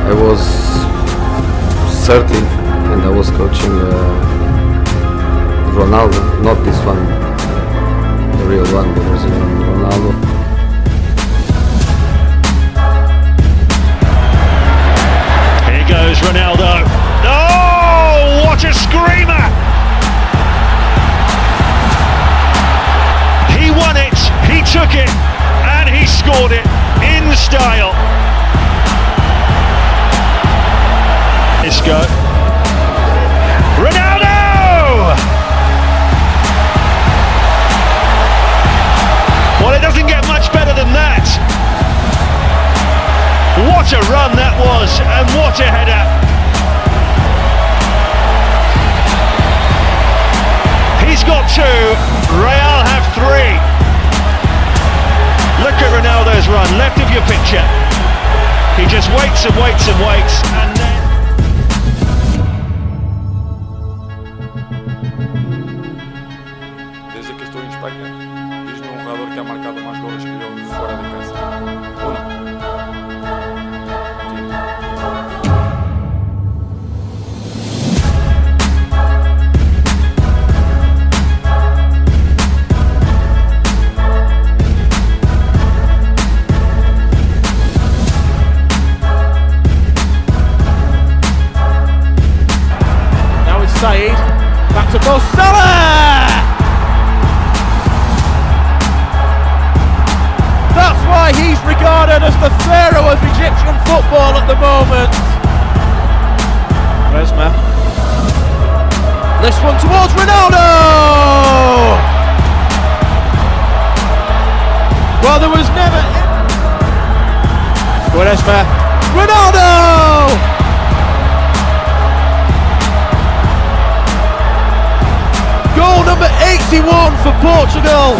I was 13 and I was coaching Ronaldo, not this one, the real one, the Brazilian Ronaldo. Here goes Ronaldo. Oh, what a screamer! He won it, he took it, and he scored it in style. Isco. Ronaldo! Well, it doesn't get much better than that. What a run that was, and what a header. He's got two, Real have three. Look at Ronaldo's run, left of your picture. He just waits and waits and waits, and then... Desde que estoy en España, es un jugador que ha marcado más goles que yo fuera de casa. Uno. Now it's Saeed, back to Mo Salah! That's why he's regarded as the pharaoh of Egyptian football at the moment. Resma. This one towards Ronaldo! Well, there was never... Resma. Ronaldo! Goal number 81 for Portugal.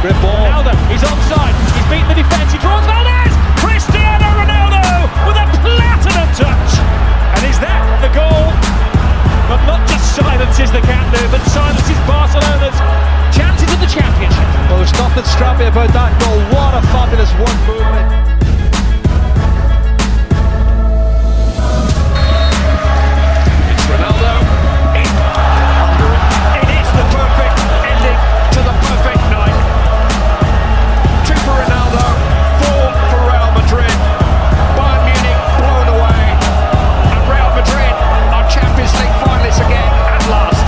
Grip ball. Ronaldo, he's onside, he's beaten the defence, he draws Valdez! Cristiano Ronaldo with a platinum touch! And is that the goal? But not just silences the Camp Nou, but silences Barcelona's chances of the championship. Well, there's nothing scrappy about that goal. What a fabulous one movement. It's Ronaldo, in, under it. It is the perfect ending to the perfect night. 2 for Ronaldo, 4 for Real Madrid. Bayern Munich blown away, and Real Madrid are Champions League finalists again at last.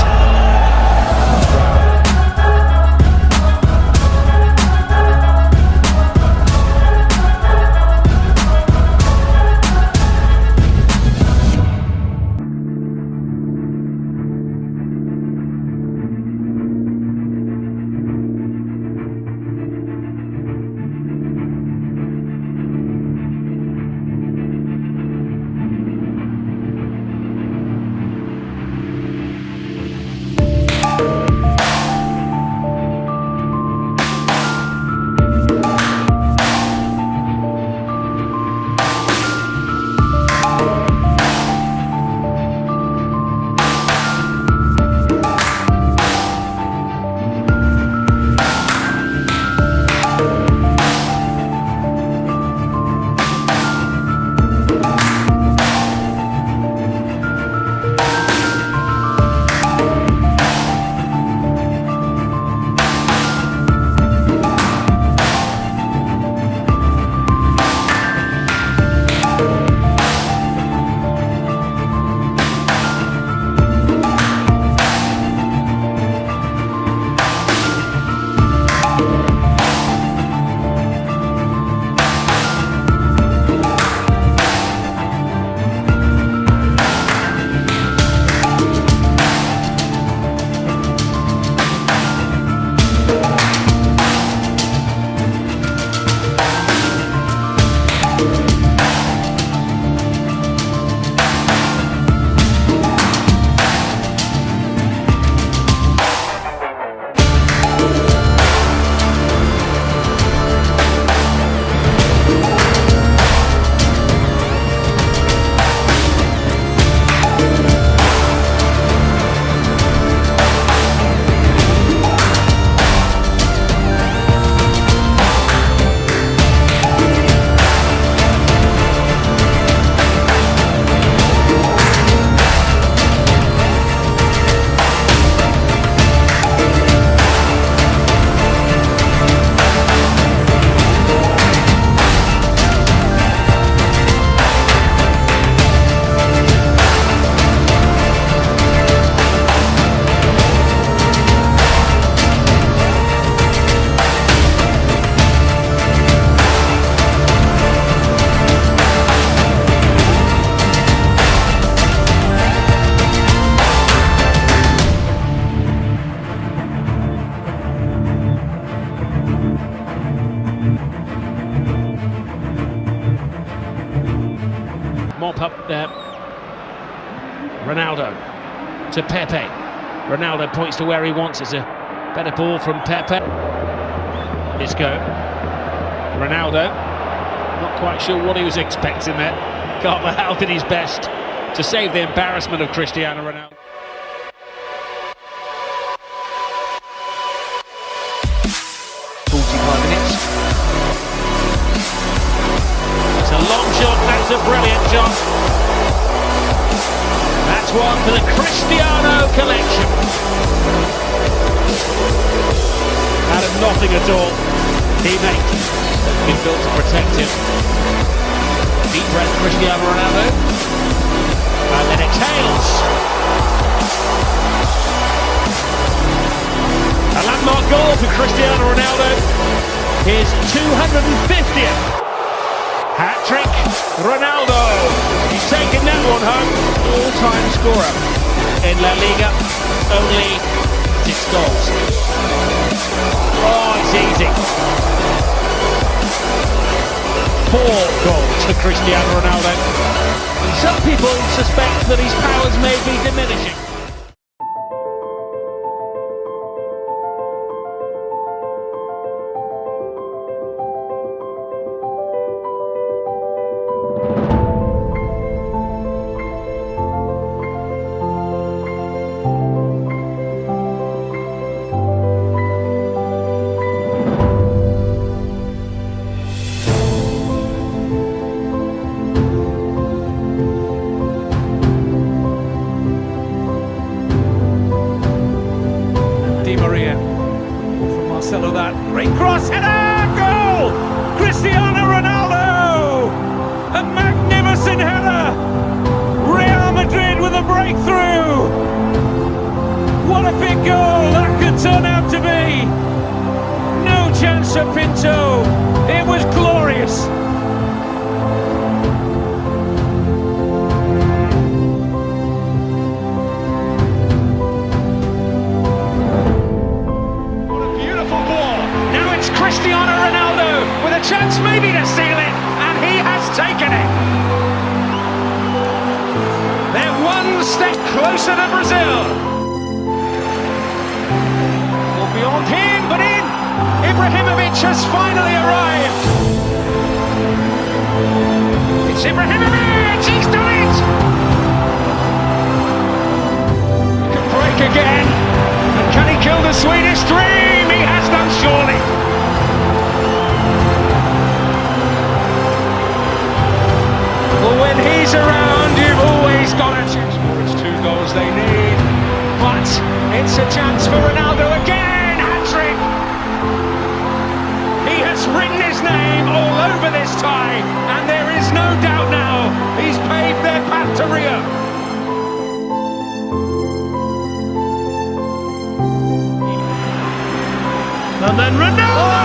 Ronaldo to Pepe. Ronaldo points to where he wants. It's a better ball from Pepe. Isco. Ronaldo. Not quite sure what he was expecting there. Carvajal did his best to save the embarrassment of Cristiano Ronaldo. It's a long shot, that's a brilliant shot. That's one for the Cristiano collection. Out of nothing at all. Teammate has been built to protect him. Deep breath, Cristiano Ronaldo. And then exhales. A landmark goal for Cristiano Ronaldo. His 250th hat-trick. Ronaldo. He's taken that one home. All-time scorer in La Liga. Only 6 goals. Oh, it's easy. 4 goals for Cristiano Ronaldo. And some people suspect that his powers may be diminishing. That great cross header, goal! Cristiano Ronaldo! A magnificent header! Real Madrid with a breakthrough! What a big goal that could turn out to be! No chance for Pinto, it was glorious! Cristiano Ronaldo with a chance maybe to seal it, and he has taken it. They're one step closer to Brazil. Well, beyond him, but in. Ibrahimovic has finally arrived. It's Ibrahimovic, he's done it. He can break again, and can he kill the Swedish dream? He has done, surely. Well, when he's around, you've always got a chance. It's 2 goals they need, but it's a chance for Ronaldo again. Hat-trick. He has written his name all over this tie, and there is no doubt now he's paved their path to Rio. And then Ronaldo.